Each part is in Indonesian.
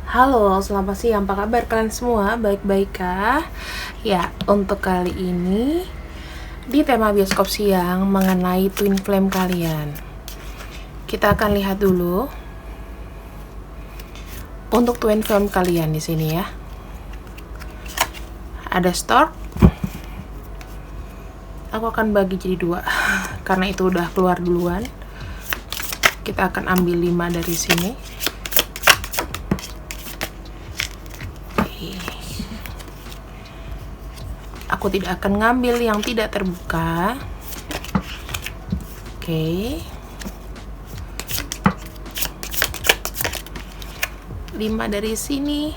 Halo, selamat siang. Apa kabar kalian semua? Baik-baik kah? Ya, untuk kali ini di tema bioskop siang mengenai twin flame kalian. Kita akan lihat dulu untuk twin flame kalian di sini ya. Ada stork. Aku akan bagi jadi 2 karena itu udah keluar duluan. Kita akan ambil 5 dari sini. Aku tidak akan ngambil yang tidak terbuka. Oke. 5 dari sini.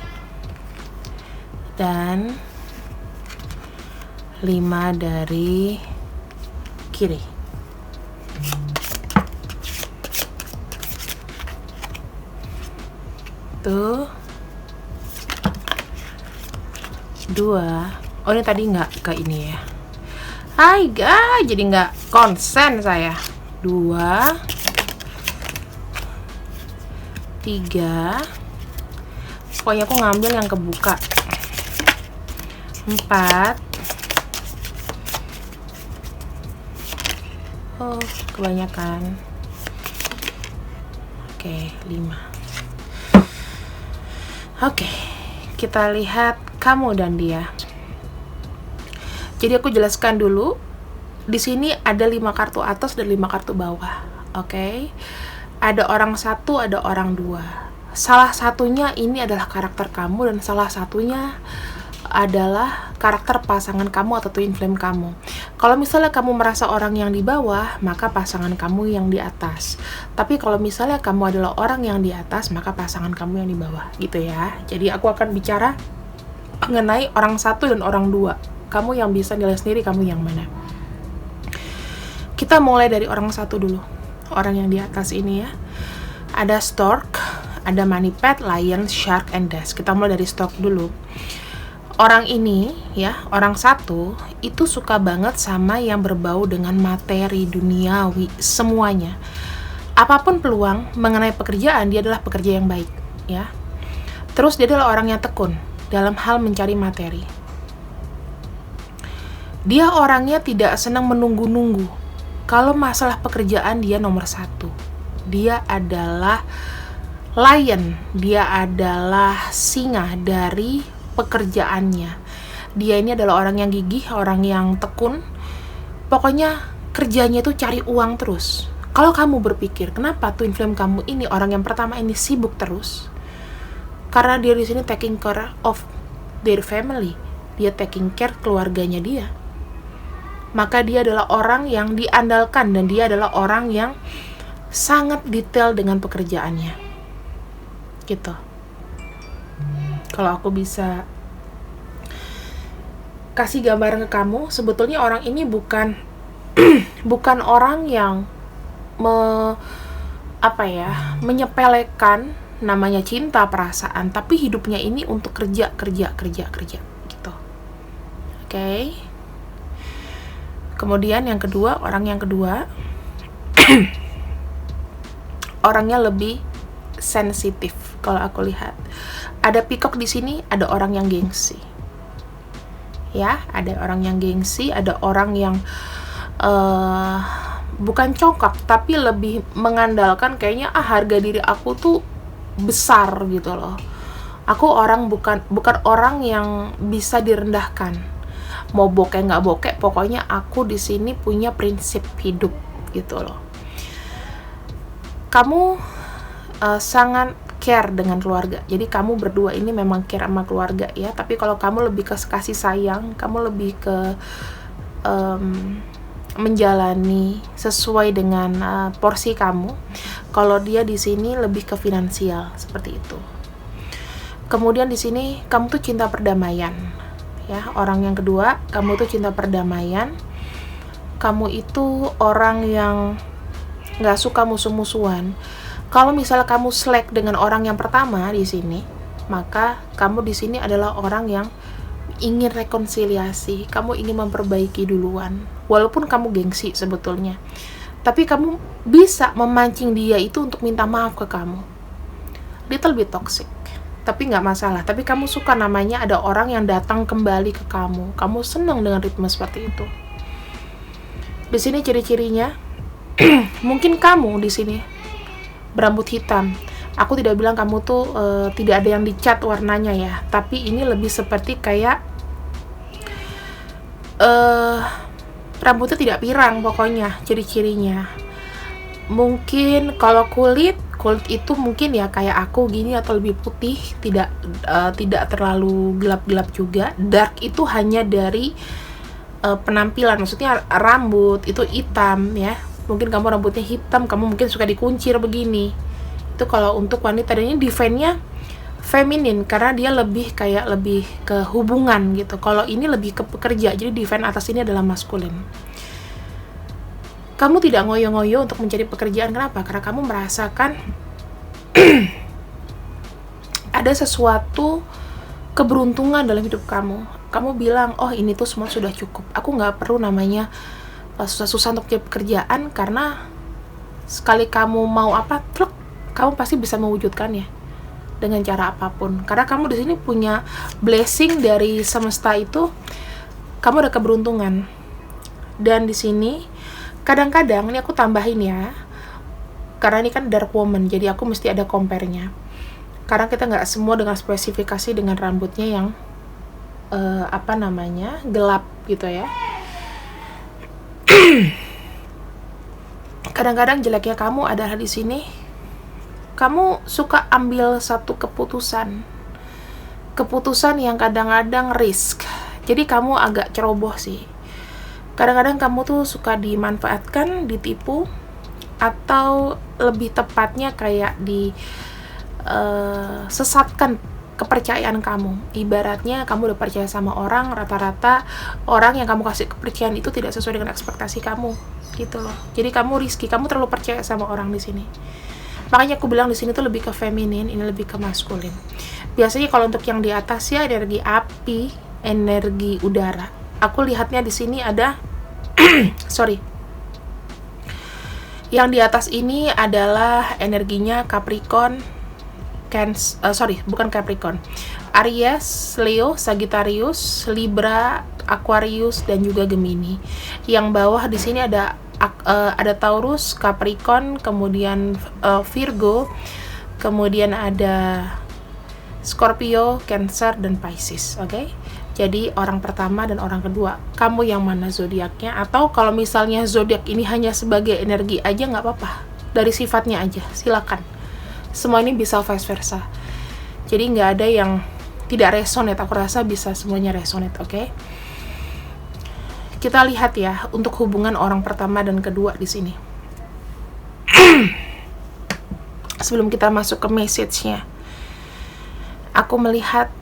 Dan 5 dari kiri. Tuh. 2. Oh, ini tadi nggak ke ini ya. Hai guys, jadi nggak konsen saya. 2, 3. Pokoknya aku ngambil yang kebuka. 4. Oh, kebanyakan. Oke, 5. Oke, kita lihat kamu dan dia. Jadi aku jelaskan dulu. Di sini ada 5 kartu atas dan 5 kartu bawah. Oke. Ada orang 1, ada orang 2. Salah satunya ini adalah karakter kamu dan salah satunya adalah karakter pasangan kamu atau twin flame kamu. Kalau misalnya kamu merasa orang yang di bawah, maka pasangan kamu yang di atas. Tapi kalau misalnya kamu adalah orang yang di atas, maka pasangan kamu yang di bawah, gitu ya. Jadi aku akan bicara mengenai orang 1 dan orang 2. Kamu yang bisa nilai sendiri kamu yang mana. Kita mulai dari orang 1 dulu. Orang yang di atas ini ya. Ada stork, ada manipet, lion, shark, and dash. Kita mulai dari stork dulu. Orang ini ya, orang 1 itu suka banget sama yang berbau dengan materi duniawi semuanya. Apapun peluang mengenai pekerjaan, dia adalah pekerja yang baik ya. Terus dia adalah orang yang tekun dalam hal mencari materi. Dia orangnya tidak senang menunggu-nunggu. Kalau masalah pekerjaan dia nomor 1. Dia adalah lion. Dia adalah singa dari pekerjaannya. Dia ini adalah orang yang gigih, orang yang tekun. Pokoknya kerjanya itu cari uang terus. Kalau kamu berpikir, kenapa twin flame kamu ini orang yang pertama ini sibuk terus? Karena dia di sini taking care of their family. Dia taking care keluarganya dia. Maka dia adalah orang yang diandalkan dan dia adalah orang yang sangat detail dengan pekerjaannya. Gitu. Kalau aku bisa kasih gambaran ke kamu, sebetulnya orang ini bukan bukan orang yang menyepelekan namanya cinta, perasaan, tapi hidupnya ini untuk kerja gitu. Oke. Kemudian yang kedua, orang yang kedua orangnya lebih sensitif kalau aku lihat. Ada peacock di sini, ada orang yang gengsi. Ya, ada orang yang gengsi, ada orang yang bukan congkak tapi lebih mengandalkan kayaknya harga diri aku tuh besar gitu loh. Aku bukan orang yang bisa direndahkan. Mau bokeh nggak bokeh, pokoknya aku di sini punya prinsip hidup gitu loh. Kamu sangat care dengan keluarga. Jadi kamu berdua ini memang care sama keluarga ya. Tapi kalau kamu lebih ke kasih sayang, kamu lebih ke menjalani sesuai dengan porsi kamu. Kalau dia di sini lebih ke finansial seperti itu. Kemudian di sini kamu tuh cinta perdamaian. Ya, orang yang kedua, kamu tuh cinta perdamaian. Kamu itu orang yang nggak suka musuh-musuhan. Kalau misalnya kamu selek dengan orang yang pertama di sini, maka kamu di sini adalah orang yang ingin rekonsiliasi. Kamu ingin memperbaiki duluan, walaupun kamu gengsi sebetulnya. Tapi kamu bisa memancing dia itu untuk minta maaf ke kamu. Little bit toxic. tapi nggak masalah. Tapi kamu suka namanya ada orang yang datang kembali ke kamu. Kamu senang dengan ritme seperti itu. Di sini ciri-cirinya, mungkin kamu di sini berambut hitam. Aku tidak bilang kamu tuh tidak ada yang dicat warnanya ya, tapi ini lebih seperti kayak rambutnya tidak pirang pokoknya ciri-cirinya. Mungkin kalau kulit itu mungkin ya kayak aku gini atau lebih putih, tidak terlalu gelap-gelap juga. Dark itu hanya dari penampilan, maksudnya rambut itu hitam ya. Mungkin kamu rambutnya hitam, kamu mungkin suka dikuncir begini. Itu kalau untuk wanita, dan ini define-nya feminin karena dia lebih ke hubungan gitu. Kalau ini lebih ke pekerja, jadi define atas ini adalah maskulin. Kamu tidak ngoyo-ngoyo untuk mencari pekerjaan. Kenapa? Karena kamu merasakan ada sesuatu keberuntungan dalam hidup kamu. Kamu bilang, oh ini tuh semua sudah cukup. Aku nggak perlu namanya susah-susah untuk mencari pekerjaan, karena sekali kamu mau apa, truk, kamu pasti bisa mewujudkannya dengan cara apapun. Karena kamu di sini punya blessing dari semesta itu, kamu ada keberuntungan. Dan di sini kadang-kadang, ini aku tambahin ya, karena ini kan dark woman, jadi aku mesti ada compare-nya. Karena kita nggak semua dengan spesifikasi dengan rambutnya yang gelap gitu ya. Kadang-kadang jeleknya kamu adalah di sini, kamu suka ambil satu keputusan yang kadang-kadang risk. Jadi kamu agak ceroboh sih. Kadang-kadang kamu tuh suka dimanfaatkan, ditipu, atau lebih tepatnya kayak sesatkan kepercayaan kamu. Ibaratnya kamu udah percaya sama orang, rata-rata orang yang kamu kasih kepercayaan itu tidak sesuai dengan ekspektasi kamu, gitu loh. Jadi kamu risky, kamu terlalu percaya sama orang di sini. Makanya aku bilang di sini tuh lebih ke feminin, ini lebih ke maskulin. Biasanya kalau untuk yang di atas ya energi api, energi udara. Aku lihatnya di sini ada yang di atas ini adalah energinya Capricorn, bukan Capricorn, Aries, Leo, Sagittarius, Libra, Aquarius, dan juga Gemini. Yang bawah di sini ada Taurus, Capricorn, kemudian Virgo, kemudian ada Scorpio, Cancer, dan Pisces. Oke? Jadi orang pertama dan orang kedua, kamu yang mana zodiaknya? Atau kalau misalnya zodiak ini hanya sebagai energi aja nggak apa-apa, dari sifatnya aja, silakan. Semua ini bisa vice versa. Jadi nggak ada yang tidak resonate. Aku rasa bisa semuanya resonate, oke? Kita lihat ya untuk hubungan orang pertama dan kedua di sini. Sebelum kita masuk ke message-nya, aku melihat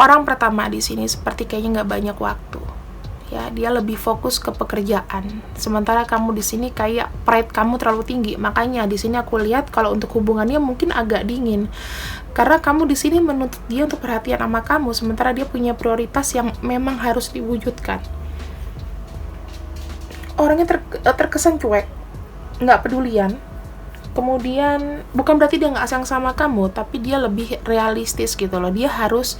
orang pertama di sini seperti kayaknya nggak banyak waktu. Ya, dia lebih fokus ke pekerjaan. Sementara kamu di sini kayak pride kamu terlalu tinggi. Makanya di sini aku lihat kalau untuk hubungannya mungkin agak dingin. Karena kamu di sini menuntut dia untuk perhatian sama kamu, sementara dia punya prioritas yang memang harus diwujudkan. Orangnya terkesan cuek, nggak pedulian. Kemudian bukan berarti dia nggak sayang sama kamu, tapi dia lebih realistis gitu loh. Dia harus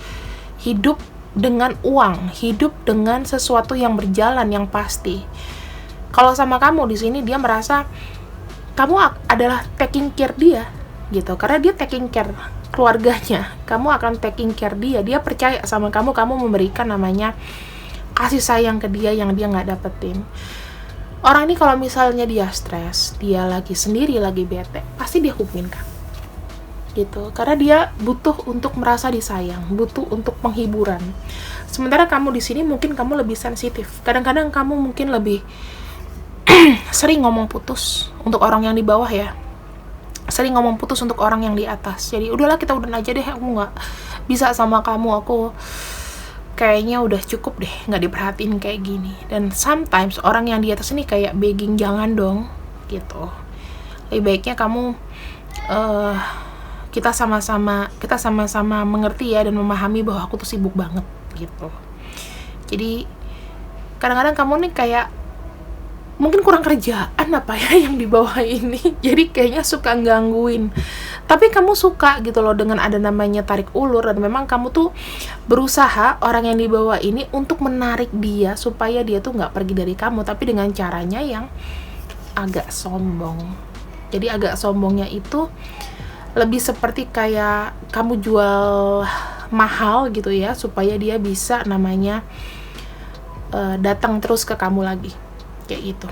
hidup dengan uang, hidup dengan sesuatu yang berjalan, yang pasti. Kalau sama kamu di sini dia merasa kamu adalah taking care dia gitu, karena dia taking care keluarganya, kamu akan taking care dia. Dia percaya sama kamu, kamu memberikan namanya kasih sayang ke dia yang dia nggak dapetin. Orang ini kalau misalnya dia stres, dia lagi sendiri, lagi bete, pasti dia hubungin kamu gitu, karena dia butuh untuk merasa disayang, butuh untuk penghiburan. Sementara kamu di sini mungkin kamu lebih sensitif. Kadang-kadang kamu mungkin lebih sering ngomong putus untuk orang yang di bawah ya, sering ngomong putus untuk orang yang di atas. Jadi udahlah, kita udah aja deh, aku nggak bisa sama kamu, aku kayaknya udah cukup deh, nggak diperhatiin kayak gini. Dan sometimes orang yang di atas ini kayak begging, jangan dong gitu. Lebih baiknya kamu kita sama-sama mengerti ya dan memahami bahwa aku tuh sibuk banget gitu. Jadi kadang-kadang kamu nih kayak mungkin kurang kerjaan apa ya yang di bawah ini, jadi kayaknya suka gangguin. Tapi kamu suka gitu loh dengan ada namanya tarik ulur, dan memang kamu tuh berusaha orang yang di bawah ini untuk menarik dia supaya dia tuh nggak pergi dari kamu, tapi dengan caranya yang agak sombong. Jadi agak sombongnya itu lebih seperti kayak kamu jual mahal gitu ya, supaya dia bisa namanya datang terus ke kamu lagi, kayak gitu.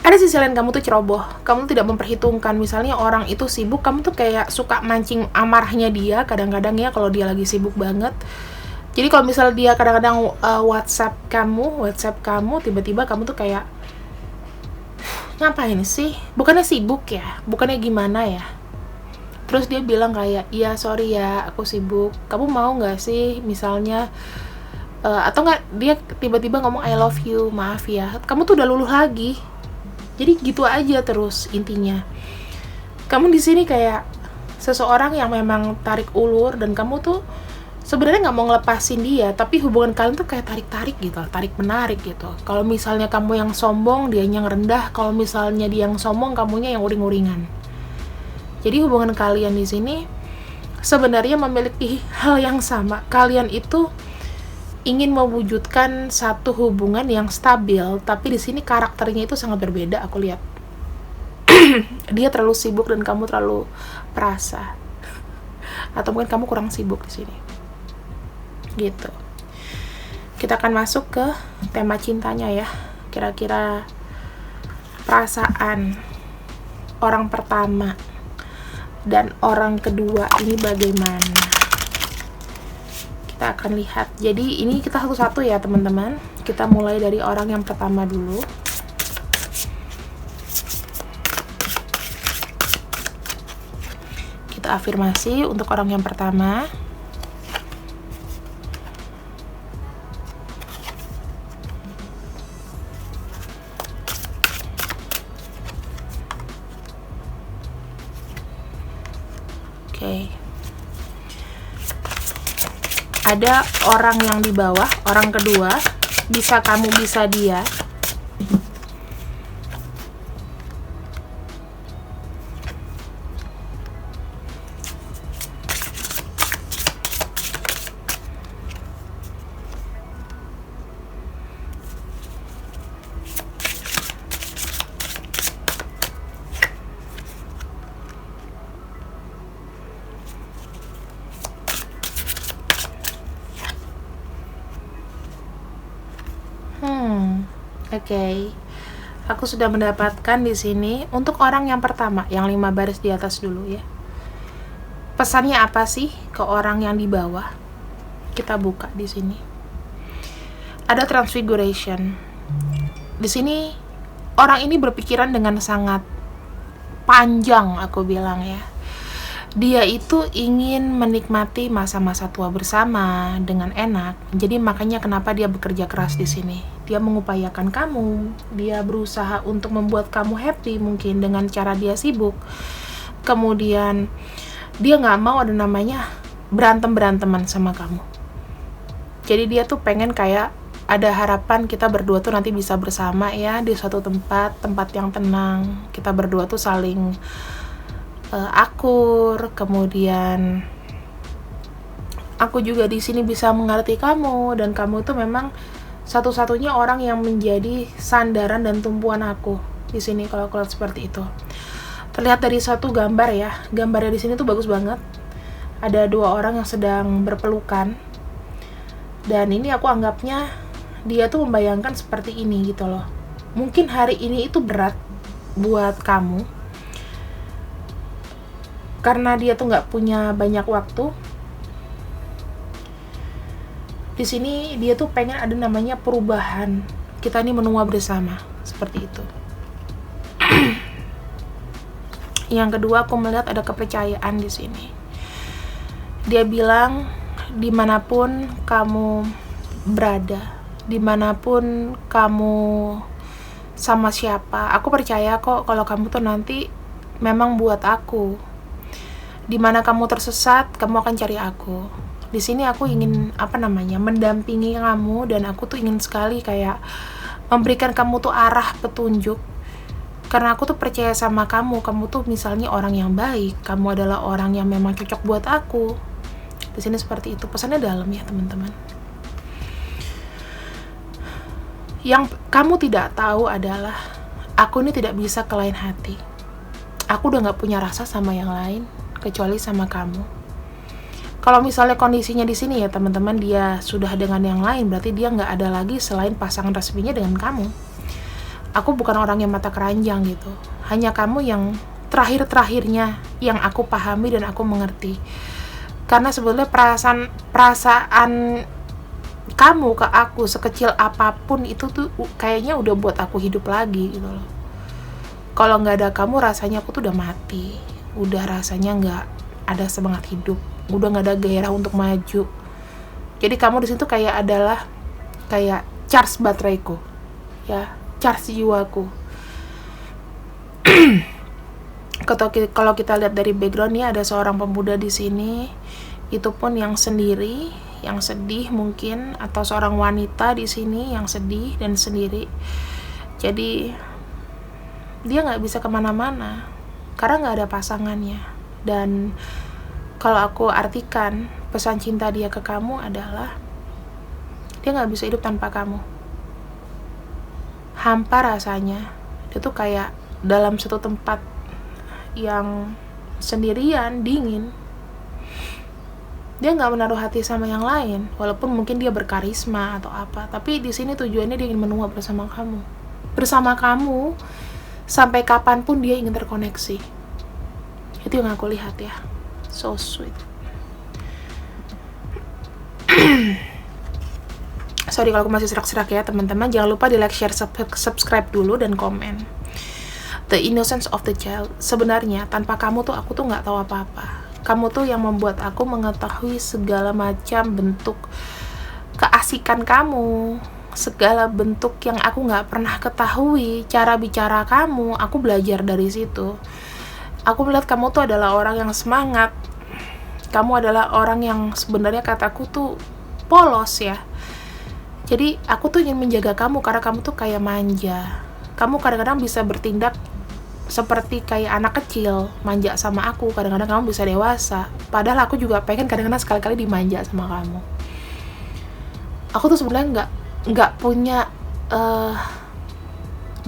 Ada sisi lain kamu tuh ceroboh, kamu tidak memperhitungkan. Misalnya orang itu sibuk, kamu tuh kayak suka mancing amarahnya dia kadang-kadang ya, kalau dia lagi sibuk banget. Jadi kalau misalnya dia kadang-kadang WhatsApp kamu, tiba-tiba kamu tuh kayak, ngapain sih? Bukannya sibuk ya? Bukannya gimana ya? Terus dia bilang kayak, iya sorry ya, aku sibuk. Kamu mau nggak sih misalnya, atau nggak dia tiba-tiba ngomong I love you, maaf ya. Kamu tuh udah luluh lagi. Jadi gitu aja terus intinya. Kamu di sini kayak seseorang yang memang tarik ulur, dan kamu tuh sebenarnya nggak mau ngelepasin dia, tapi hubungan kalian tuh kayak tarik-tarik gitu, tarik-menarik gitu. Kalau misalnya kamu yang sombong, dia yang rendah. Kalau misalnya dia yang sombong, kamunya yang uring-uringan. Jadi hubungan kalian di sini sebenarnya memiliki hal yang sama. Kalian itu ingin mewujudkan satu hubungan yang stabil, tapi di sini karakternya itu sangat berbeda. Aku lihat dia terlalu sibuk dan kamu terlalu perasa, atau mungkin kamu kurang sibuk di sini. Gitu. Kita akan masuk ke tema cintanya ya. Kira-kira perasaan orang pertama dan orang kedua ini bagaimana? Kita akan lihat. Jadi ini kita satu-satu ya teman-teman. Kita mulai dari orang yang pertama dulu. Kita afirmasi untuk orang yang pertama. Oke. Ada orang yang di bawah, orang kedua, bisa kamu, bisa dia. Oke. Aku sudah mendapatkan di sini untuk orang yang pertama, yang 5 baris di atas dulu ya. Pesannya apa sih ke orang yang di bawah? Kita buka di sini. Ada transfiguration. Di sini orang ini berpikiran dengan sangat panjang, aku bilang ya. Dia itu ingin menikmati masa-masa tua bersama dengan enak. Jadi makanya kenapa dia bekerja keras di sini. Dia mengupayakan kamu, dia berusaha untuk membuat kamu happy mungkin dengan cara dia sibuk. Kemudian dia nggak mau ada namanya berantem-beranteman sama kamu. Jadi dia tuh pengen kayak ada harapan kita berdua tuh nanti bisa bersama ya di suatu tempat yang tenang. Kita berdua tuh saling akur, kemudian aku juga di sini bisa mengerti kamu, dan kamu itu memang satu-satunya orang yang menjadi sandaran dan tumpuan aku di sini. Kalau aku lihat seperti itu, terlihat dari satu gambar ya. Gambarnya di sini tuh bagus banget. Ada 2 orang yang sedang berpelukan, dan ini aku anggapnya dia tuh membayangkan seperti ini gitu loh. Mungkin hari ini itu berat buat kamu karena dia tuh nggak punya banyak waktu. Di sini dia tuh pengen ada namanya perubahan. Kita ini menua bersama, seperti itu. Yang kedua, aku melihat ada kepercayaan di sini. Dia bilang, dimanapun kamu berada, dimanapun kamu sama siapa, aku percaya kok kalau kamu tuh nanti memang buat aku. Dimana kamu tersesat, kamu akan cari aku. Di sini aku ingin mendampingi kamu, dan aku tuh ingin sekali kayak memberikan kamu tuh arah petunjuk. Karena aku tuh percaya sama kamu tuh misalnya orang yang baik, kamu adalah orang yang memang cocok buat aku. Di sini seperti itu, pesannya dalam ya teman-teman. Yang kamu tidak tahu adalah aku ini tidak bisa ke lain hati. Aku udah gak punya rasa sama yang lain kecuali sama kamu. Kalau misalnya kondisinya di sini ya teman-teman, dia sudah dengan yang lain, berarti dia nggak ada lagi selain pasangan resminya dengan kamu. Aku bukan orang yang mata keranjang gitu. Hanya kamu yang terakhir-terakhirnya yang aku pahami dan aku mengerti. Karena sebetulnya perasaan kamu ke aku sekecil apapun itu tuh kayaknya udah buat aku hidup lagi gitu loh. Kalau nggak ada kamu rasanya aku tuh udah mati. Udah rasanya nggak ada semangat hidup. Udah nggak ada gairah untuk maju. Jadi kamu di situ kayak charge bateraiku, ya, charge jiwaku. Kalau kita lihat dari backgroundnya, ada seorang pemuda di sini, itu pun yang sendiri, yang sedih mungkin, atau seorang wanita di sini yang sedih dan sendiri. Jadi dia nggak bisa kemana-mana karena nggak ada pasangannya. Dan kalau aku artikan pesan cinta dia ke kamu adalah dia gak bisa hidup tanpa kamu. Hampa rasanya. Dia tuh kayak dalam satu tempat yang sendirian, dingin. Dia gak menaruh hati sama yang lain, walaupun mungkin dia berkarisma atau apa. Tapi di sini tujuannya dia ingin menua bersama kamu. Bersama kamu sampai kapanpun dia ingin terkoneksi. Itu yang aku lihat ya. So sweet. Sorry kalau aku masih serak-serak ya teman-teman. Jangan lupa di like, share, subscribe dulu dan komen. The innocence of the child. Sebenarnya tanpa kamu tuh aku tuh nggak tahu apa-apa. Kamu tuh yang membuat aku mengetahui segala macam bentuk keasikan kamu, segala bentuk yang aku nggak pernah ketahui. Cara bicara kamu, aku belajar dari situ. Aku melihat kamu tuh adalah orang yang semangat. Kamu adalah orang yang sebenarnya kataku tuh polos ya. Jadi aku tuh ingin menjaga kamu karena kamu tuh kayak manja. Kamu kadang-kadang bisa bertindak seperti kayak anak kecil, manja sama aku. Kadang-kadang kamu bisa dewasa. Padahal aku juga pengen kadang-kadang sekali-kali dimanja sama kamu. Aku tuh sebenarnya nggak punya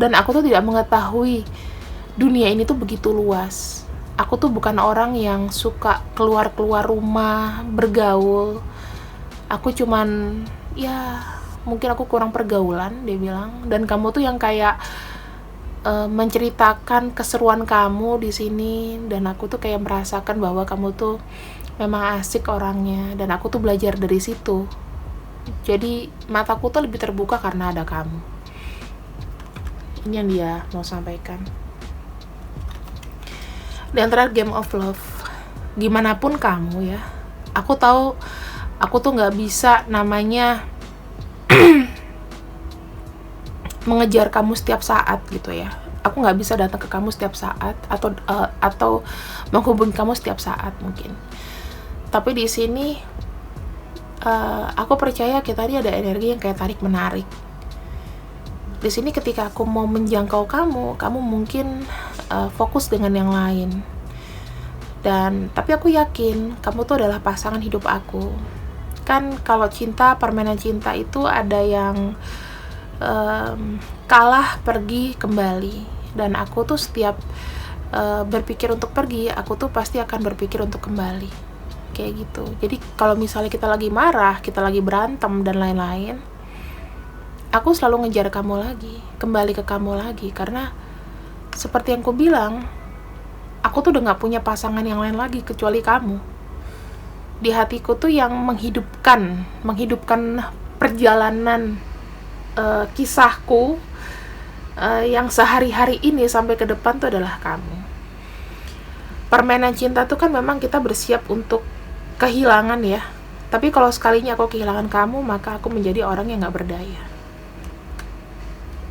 dan aku tuh tidak mengetahui dunia ini tuh begitu luas. Aku tuh bukan orang yang suka keluar-keluar rumah, bergaul. Aku cuman, ya mungkin aku kurang pergaulan, dia bilang. Dan kamu tuh yang kayak menceritakan keseruan kamu di sini. Dan aku tuh kayak merasakan bahwa kamu tuh memang asik orangnya. Dan aku tuh belajar dari situ. Jadi mataku tuh lebih terbuka karena ada kamu. Ini yang dia mau sampaikan. Di antara game of love, gimana pun kamu ya, aku tahu aku tuh nggak bisa namanya mengejar kamu setiap saat gitu ya. Aku nggak bisa datang ke kamu setiap saat atau menghubungi kamu setiap saat mungkin. Tapi di sini aku percaya kita ini ada energi yang kayak tarik menarik. Di sini ketika aku mau menjangkau kamu mungkin fokus dengan yang lain. Tapi aku yakin kamu tuh adalah pasangan hidup aku. Kan kalau cinta, permainan cinta itu ada yang kalah pergi kembali. Dan aku tuh setiap berpikir untuk pergi, aku tuh pasti akan berpikir untuk kembali. Kayak gitu. Jadi kalau misalnya kita lagi marah, kita lagi berantem dan lain-lain, aku selalu ngejar kamu lagi, kembali ke kamu lagi. Karena seperti yang ku bilang, aku tuh udah gak punya pasangan yang lain lagi kecuali kamu. Di hatiku tuh yang menghidupkan perjalanan kisahku yang sehari-hari ini sampai ke depan tuh adalah kamu. Permainan cinta tuh kan memang kita bersiap untuk kehilangan ya. Tapi kalau sekalinya aku kehilangan kamu, maka aku menjadi orang yang gak berdaya.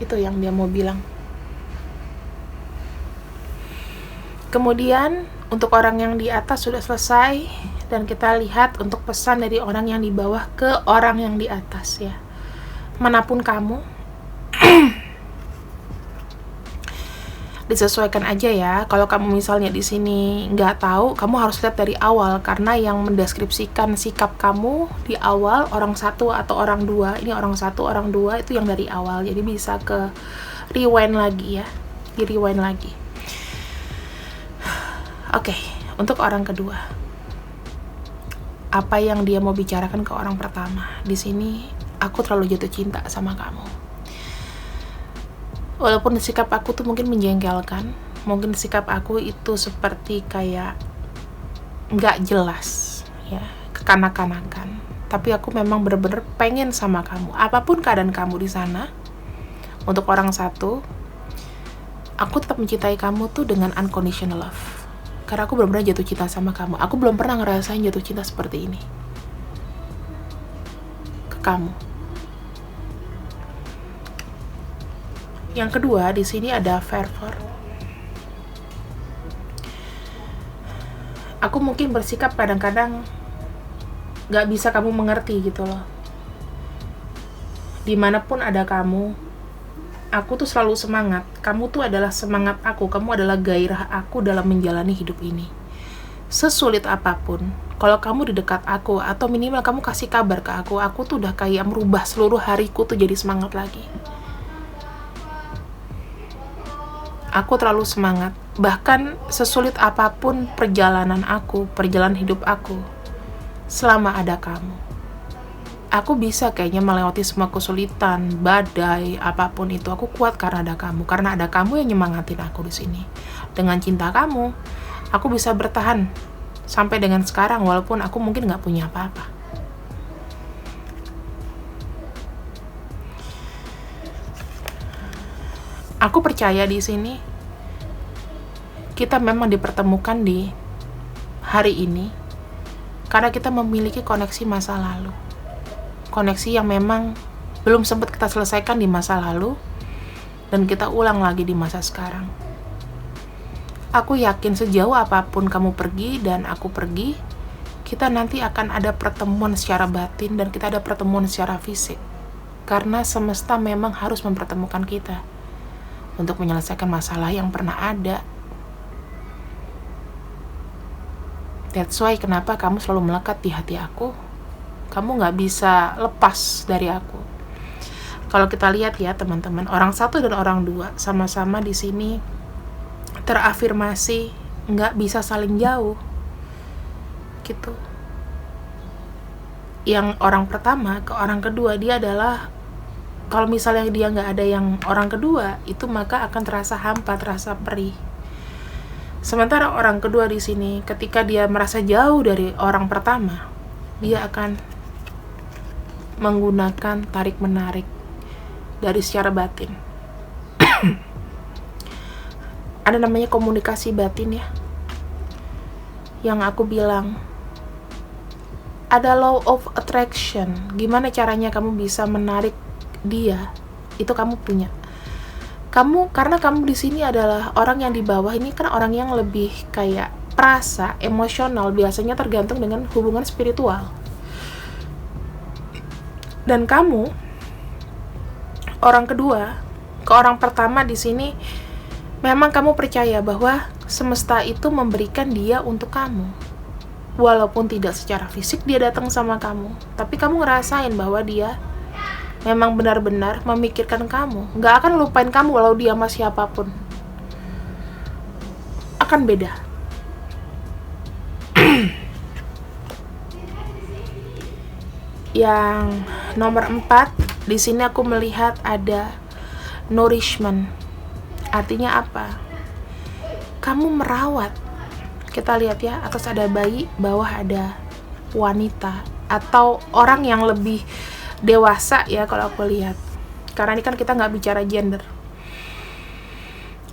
Itu yang dia mau bilang. Kemudian untuk orang yang di atas sudah selesai, dan kita lihat untuk pesan dari orang yang di bawah ke orang yang di atas ya. Manapun kamu, disesuaikan aja ya. Kalau kamu misalnya di sini nggak tahu, kamu harus lihat dari awal, karena yang mendeskripsikan sikap kamu di awal orang satu atau orang dua, ini orang satu orang dua itu yang dari awal, jadi bisa ke rewind lagi ya, di rewind lagi. Oke, untuk orang kedua, apa yang dia mau bicarakan ke orang pertama? Di sini aku terlalu jatuh cinta sama kamu. Walaupun sikap aku tuh mungkin menjengkelkan, mungkin sikap aku itu seperti kayak nggak jelas ya, kekanak-kanakan, tapi aku memang bener-bener pengen sama kamu apapun keadaan kamu di sana. Untuk orang satu, aku tetap mencintai kamu tuh dengan unconditional love, karena aku benar-benar jatuh cinta sama kamu. Aku belum pernah ngerasain jatuh cinta seperti ini ke kamu. Yang kedua, di sini ada fervor. Aku mungkin bersikap kadang-kadang gak bisa kamu mengerti gitu loh. Dimanapun ada kamu, aku tuh selalu semangat. Kamu tuh adalah semangat aku, kamu adalah gairah aku dalam menjalani hidup ini. Sesulit apapun, kalau kamu di dekat aku, atau minimal kamu kasih kabar ke aku tuh udah kayak merubah seluruh hariku tuh jadi semangat lagi. Aku terlalu semangat, bahkan sesulit apapun perjalanan aku, perjalanan hidup aku, selama ada kamu. Aku bisa kayaknya melewati semua kesulitan, badai, apapun itu. Aku kuat karena ada kamu yang nyemangatin aku di sini. Dengan cinta kamu, aku bisa bertahan sampai dengan sekarang, walaupun aku mungkin gak punya apa-apa. Aku percaya di sini kita memang dipertemukan di hari ini karena kita memiliki koneksi masa lalu. Koneksi yang memang belum sempat kita selesaikan di masa lalu dan kita ulang lagi di masa sekarang. Aku yakin sejauh apapun kamu pergi dan aku pergi, kita nanti akan ada pertemuan secara batin dan kita ada pertemuan secara fisik. Karena semesta memang harus mempertemukan kita untuk menyelesaikan masalah yang pernah ada. That's why kenapa kamu selalu melekat di hati aku. Kamu gak bisa lepas dari aku. Kalau kita lihat ya teman-teman, orang satu dan orang dua sama-sama di sini terafirmasi gak bisa saling jauh gitu. Yang orang pertama ke orang kedua, dia adalah, kalau misalnya dia nggak ada yang orang kedua, itu maka akan terasa hampa, terasa perih. Sementara orang kedua di sini, ketika dia merasa jauh dari orang pertama, dia akan menggunakan tarik-menarik dari secara batin. Ada namanya komunikasi batin ya. Yang aku bilang, ada law of attraction. Gimana caranya kamu bisa menarik dia, itu kamu punya. Karena kamu di sini adalah orang yang di bawah, ini kan orang yang lebih kayak perasa, emosional, biasanya tergantung dengan hubungan spiritual. Dan kamu, orang kedua, ke orang pertama di sini, memang kamu percaya bahwa semesta itu memberikan dia untuk kamu. Walaupun tidak secara fisik dia datang sama kamu, tapi kamu ngerasain bahwa dia memang benar-benar memikirkan kamu. Gak akan lupain kamu walau dia sama siapapun. Akan beda. Yang nomor 4, di sini aku melihat ada nourishment. Artinya apa? Kamu merawat. Kita lihat ya, atas ada bayi, bawah ada wanita atau orang yang lebih dewasa ya kalau aku lihat. Karena ini kan kita nggak bicara gender.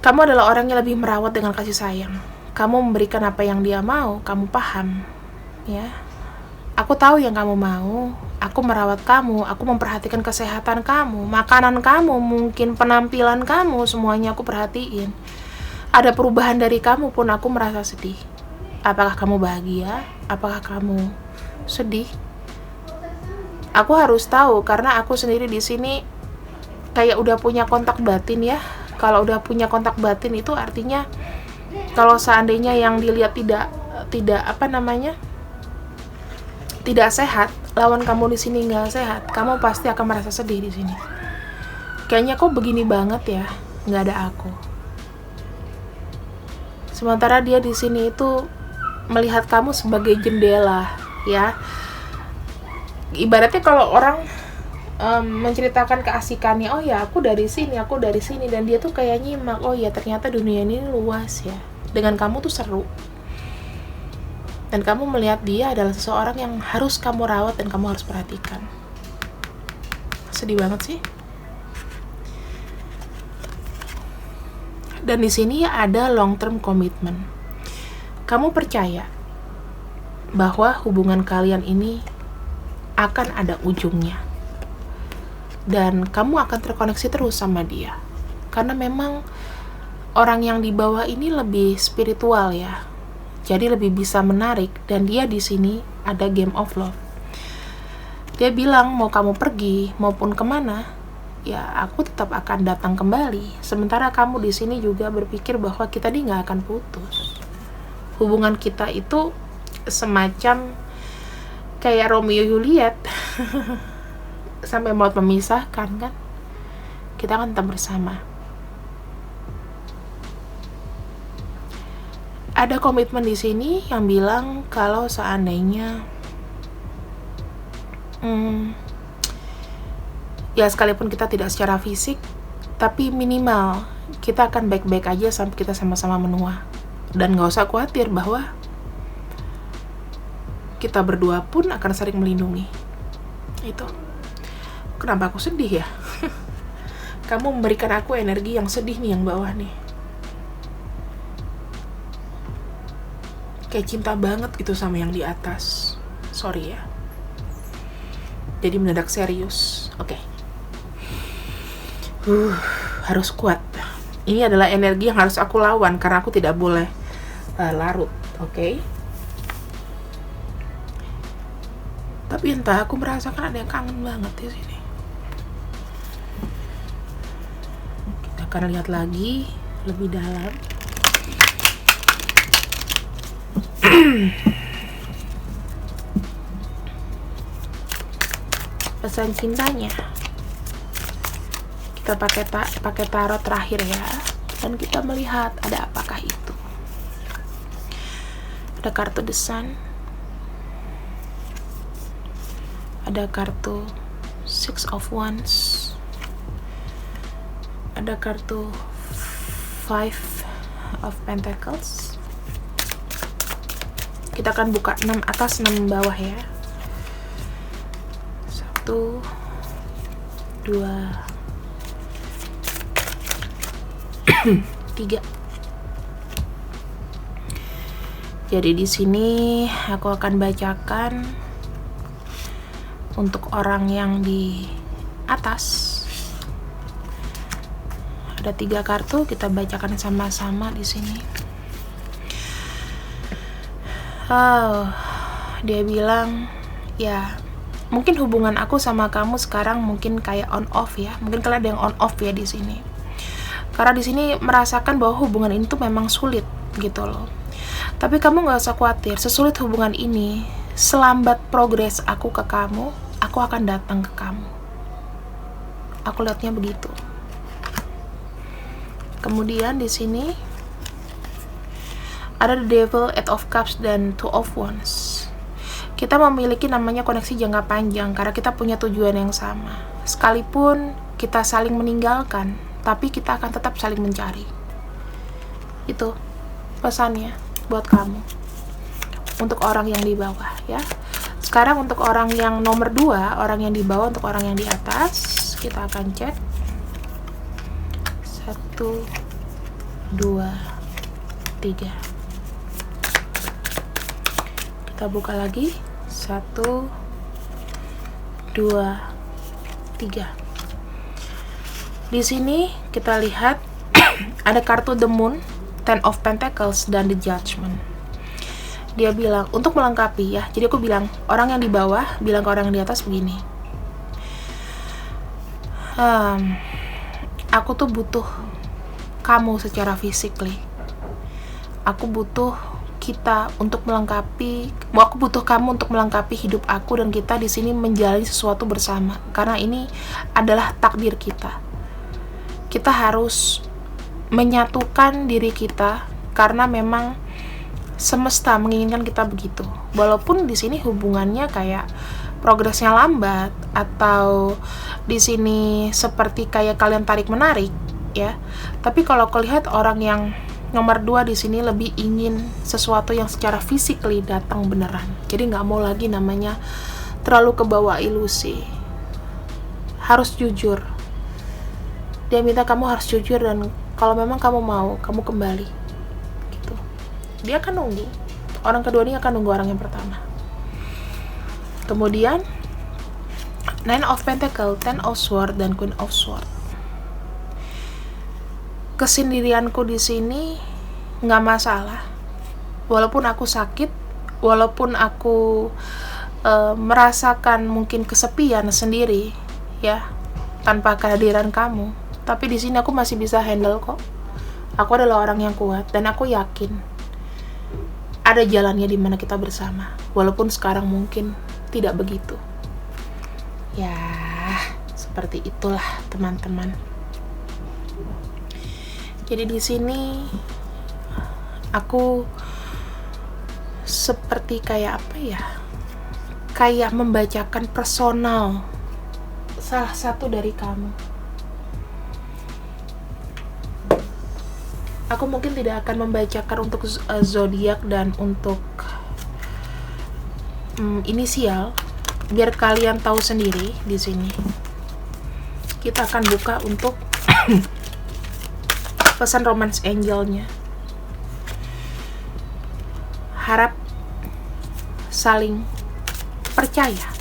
Kamu adalah orang yang lebih merawat dengan kasih sayang. Kamu memberikan apa yang dia mau, kamu paham ya. Aku tahu yang kamu mau, aku merawat kamu, aku memperhatikan kesehatan kamu, makanan kamu, mungkin penampilan kamu, semuanya aku perhatiin. Ada perubahan dari kamu pun aku merasa sedih. Apakah kamu bahagia? Apakah kamu sedih? Aku harus tahu karena aku sendiri di sini kayak udah punya kontak batin ya. Kalau udah punya kontak batin itu artinya kalau seandainya yang dilihat tidak tidak sehat, lawan kamu di sini nggak sehat, kamu pasti akan merasa sedih di sini. Kayaknya kok begini banget ya, nggak ada aku. Sementara dia di sini itu melihat kamu sebagai jendela, ya. Ibaratnya kalau orang menceritakan keasikannya, oh ya aku dari sini, dan dia tuh kayak nyimak, oh ya ternyata dunia ini luas ya. Dengan kamu tuh seru. Dan kamu melihat dia adalah seseorang yang harus kamu rawat dan kamu harus perhatikan. Sedih banget sih. Dan di sini ada long term commitment. Kamu percaya bahwa hubungan kalian ini akan ada ujungnya. Dan kamu akan terkoneksi terus sama dia. Karena memang orang yang di bawah ini lebih spiritual ya. Jadi lebih bisa menarik, dan dia di sini ada game of love. Dia bilang mau kamu pergi maupun kemana, ya aku tetap akan datang kembali. Sementara kamu di sini juga berpikir bahwa kita ini nggak akan putus. Hubungan kita itu semacam kayak Romeo Juliet. Sampai maut memisahkan kan, kita akan tetap bersama. Ada komitmen di sini yang bilang kalau seandainya ya sekalipun kita tidak secara fisik, tapi minimal kita akan baik-baik aja sampai kita sama-sama menua. Dan gak usah khawatir bahwa kita berdua pun akan saling melindungi. Itu kenapa aku sedih ya? Kamu memberikan aku energi yang sedih nih, yang bawah nih. Kayak cinta banget gitu sama yang di atas. Sorry ya. Jadi mendadak serius. Oke. Harus kuat. Ini adalah energi yang harus aku lawan karena aku tidak boleh larut. Oke. Tapi entah, aku merasakan ada yang kangen banget di sini. Kita akan lihat lagi lebih dalam. Pesan cintanya. Kita pakai tarot terakhir ya, dan kita melihat ada apakah itu. Ada kartu The Sun. Ada kartu Six of Wands. Ada kartu Five of Pentacles. Kita akan buka 6 atas 6 bawah ya. 1 2 3. Jadi di sini aku akan bacakan untuk orang yang di atas. Ada 3 kartu, kita bacakan sama-sama di sini. Oh, dia bilang, ya, mungkin hubungan aku sama kamu sekarang mungkin kayak on off ya. Mungkin kalian ada yang on off ya di sini. Karena di sini merasakan bahwa hubungan ini tuh memang sulit gitu loh. Tapi kamu nggak usah khawatir. Sesulit hubungan ini, selambat progres aku ke kamu, aku akan datang ke kamu. Aku lihatnya begitu. Kemudian di sini ada The Devil, Eight of Cups, dan Two of Wands. Kita memiliki namanya koneksi jangka panjang karena kita punya tujuan yang sama. Sekalipun kita saling meninggalkan, tapi kita akan tetap saling mencari. Itu pesannya buat kamu. Untuk orang yang di bawah ya. Sekarang untuk orang yang nomor 2, orang yang di bawah, untuk orang yang di atas, kita akan cek. 1 2 3. Kita buka lagi. 1 2 3. Di sini kita lihat ada kartu The Moon, Ten of Pentacles, dan The Judgment. Dia bilang, untuk melengkapi ya. Jadi aku bilang, orang yang di bawah bilang ke orang yang di atas begini. Aku tuh butuh kamu secara physically. Aku butuh kita untuk melengkapi, aku butuh kamu untuk melengkapi hidup aku dan kita di sini menjalani sesuatu bersama. Karena ini adalah takdir kita. Kita harus menyatukan diri kita karena memang semesta menginginkan kita begitu. Walaupun di sini hubungannya kayak progresnya lambat atau di sini seperti kayak kalian tarik menarik ya. Tapi kalau aku lihat orang yang nomor 2 di sini lebih ingin sesuatu yang secara physically datang beneran. Jadi nggak mau lagi namanya terlalu kebawa ilusi. Harus jujur. Dia minta kamu harus jujur dan kalau memang kamu mau, kamu kembali. Gitu. Dia akan nunggu. Orang kedua ini akan nunggu orang yang pertama. Kemudian Nine of Pentacle, Ten of Swords, dan Queen of Swords. Kesendirianku di sini nggak masalah. Walaupun aku sakit, walaupun aku merasakan mungkin kesepian sendiri, ya, tanpa kehadiran kamu. Tapi di sini aku masih bisa handle kok. Aku adalah orang yang kuat dan aku yakin ada jalannya di mana kita bersama. Walaupun sekarang mungkin tidak begitu. Ya, seperti itulah teman-teman. Jadi di sini aku seperti kayak apa ya? Kayak membacakan personal salah satu dari kamu. Aku mungkin tidak akan membacakan untuk zodiak dan untuk inisial, biar kalian tahu sendiri di sini. Kita akan buka untuk pesan romance angelnya. Harap saling percaya,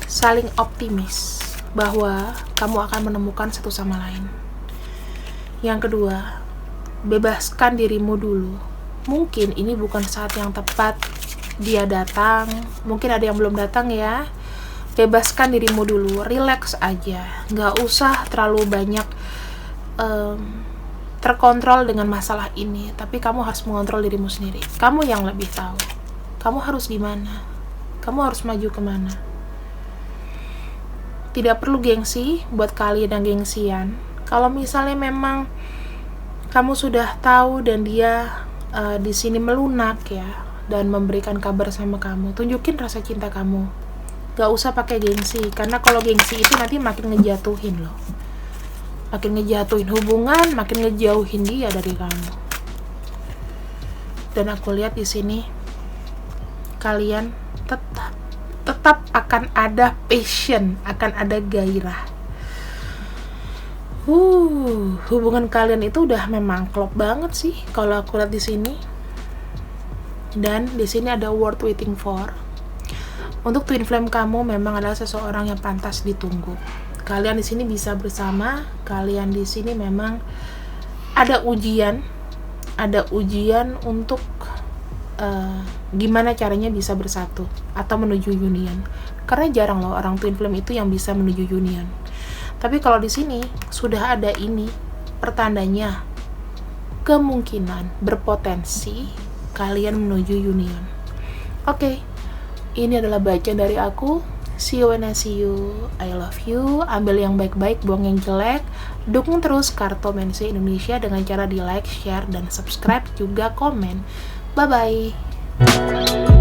saling optimis bahwa kamu akan menemukan satu sama lain. Yang kedua, bebaskan dirimu dulu. Mungkin ini bukan saat yang tepat dia datang, mungkin ada yang belum datang ya. Bebaskan dirimu dulu, relax aja, nggak usah terlalu banyak terkontrol dengan masalah ini. Tapi kamu harus mengontrol dirimu sendiri. Kamu yang lebih tahu kamu harus gimana, kamu harus maju kemana. Tidak perlu gengsi buat kalian yang gengsian. Kalau misalnya memang kamu sudah tahu dan dia di sini melunak ya, dan memberikan kabar sama kamu, tunjukin rasa cinta kamu. Gak usah pakai gengsi, karena kalau gengsi itu nanti makin ngejatuhin loh. Makin ngejatuhin hubungan, makin ngejauhin dia dari kamu. Dan aku lihat di sini kalian tetap akan ada passion, akan ada gairah. Hubungan kalian itu udah memang klop banget sih kalau aku lihat di sini. Dan di sini ada worth waiting for. Untuk twin flame kamu memang adalah seseorang yang pantas ditunggu. Kalian di sini bisa bersama. Kalian di sini memang ada ujian untuk gimana caranya bisa bersatu atau menuju union. Karena jarang loh orang twin flame itu yang bisa menuju union. Tapi kalau di sini sudah ada ini, pertandanya kemungkinan berpotensi kalian menuju union. Oke, ini adalah bacaan dari aku. See you when I see you. I love you. Ambil yang baik-baik, buang yang jelek. Dukung terus Kartomancy Indonesia dengan cara di like, share, dan subscribe, juga komen. Bye-bye.